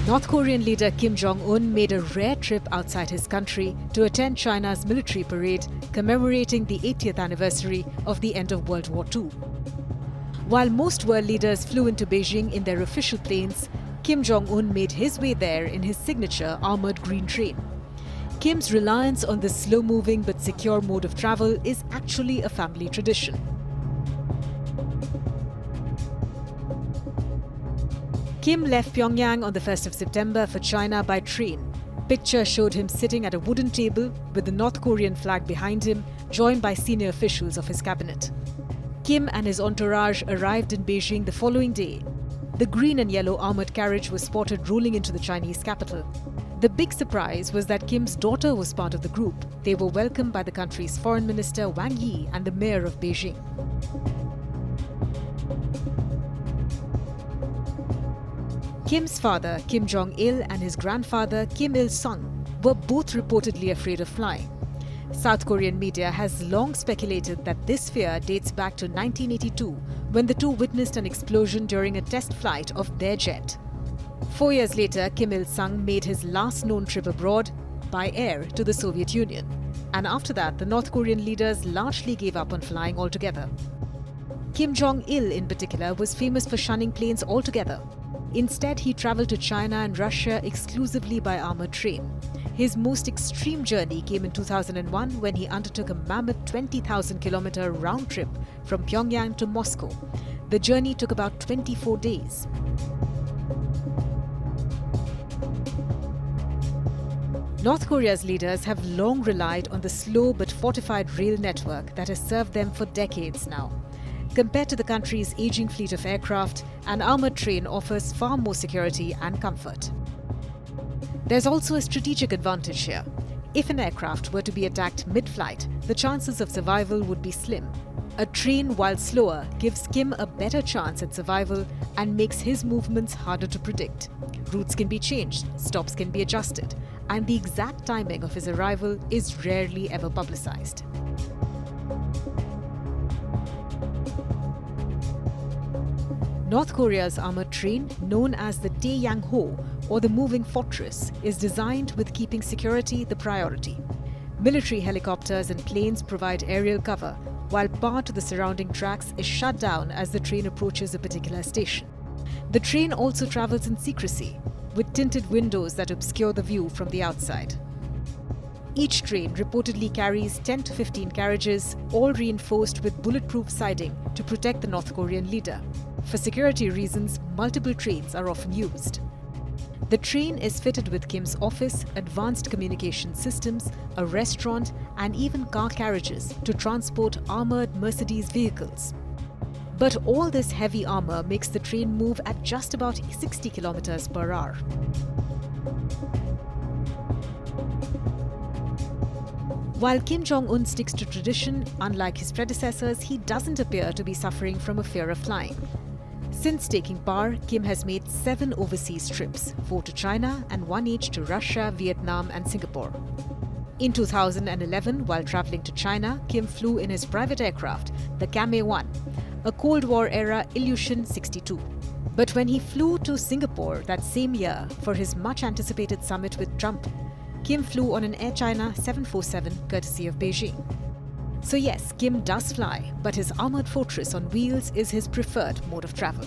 North Korean leader Kim Jong Un made a rare trip outside his country to attend China's military parade commemorating the 80th anniversary of the end of World War II. While most world leaders flew into Beijing in their official planes, Kim Jong Un made his way there in his signature armoured green train. Kim's reliance on this slow-moving but secure mode of travel is actually a family tradition. Kim left Pyongyang on the 1st of September for China by train. Pictures showed him sitting at a wooden table with the North Korean flag behind him, joined by senior officials of his cabinet. Kim and his entourage arrived in Beijing the following day. The green and yellow armoured carriage was spotted rolling into the Chinese capital. The big surprise was that Kim's daughter was part of the group. They were welcomed by the country's foreign minister Wang Yi and the mayor of Beijing. Kim's father, Kim Jong Il, and his grandfather, Kim Il-sung, were both reportedly afraid of flying. South Korean media has long speculated that this fear dates back to 1982, when the two witnessed an explosion during a test flight of their jet. 4 years later, Kim Il-sung made his last known trip abroad by air to the Soviet Union. And after that, the North Korean leaders largely gave up on flying altogether. Kim Jong-il, in particular, was famous for shunning planes altogether. Instead, he travelled to China and Russia exclusively by armoured train. His most extreme journey came in 2001 when he undertook a mammoth 20,000-kilometre round trip from Pyongyang to Moscow. The journey took about 24 days. North Korea's leaders have long relied on the slow but fortified rail network that has served them for decades now. Compared to the country's aging fleet of aircraft, an armoured train offers far more security and comfort. There's also a strategic advantage here. If an aircraft were to be attacked mid-flight, the chances of survival would be slim. A train, while slower, gives Kim a better chance at survival and makes his movements harder to predict. Routes can be changed, stops can be adjusted, and the exact timing of his arrival is rarely ever publicized. North Korea's armoured train, known as the Taeyang-ho, or the Moving Fortress, is designed with keeping security the priority. Military helicopters and planes provide aerial cover, while power to the surrounding tracks is shut down as the train approaches a particular station. The train also travels in secrecy, with tinted windows that obscure the view from the outside. Each train reportedly carries 10 to 15 carriages, all reinforced with bulletproof siding to protect the North Korean leader. For security reasons, multiple trains are often used. The train is fitted with Kim's office, advanced communication systems, a restaurant, and even car carriages to transport armoured Mercedes vehicles. But all this heavy armour makes the train move at just about 60 kilometers per hour. While Kim Jong Un sticks to tradition, unlike his predecessors, he doesn't appear to be suffering from a fear of flying. Since taking power, Kim has made 7 overseas trips, 4 to China and 1 each to Russia, Vietnam and Singapore. In 2011, while travelling to China, Kim flew in his private aircraft, the Kame-1, a Cold War-era Ilyushin 62. But when he flew to Singapore that same year for his much-anticipated summit with Trump, Kim flew on an Air China 747 courtesy of Beijing. So yes, Kim does fly, but his armoured fortress on wheels is his preferred mode of travel.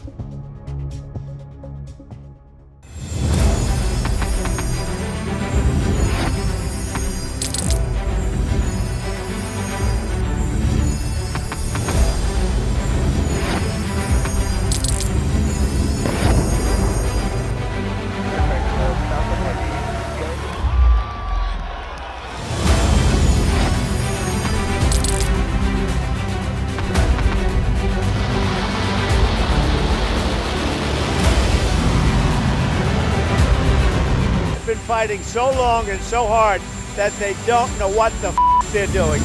Been fighting so long and so hard that they don't know what the they're doing.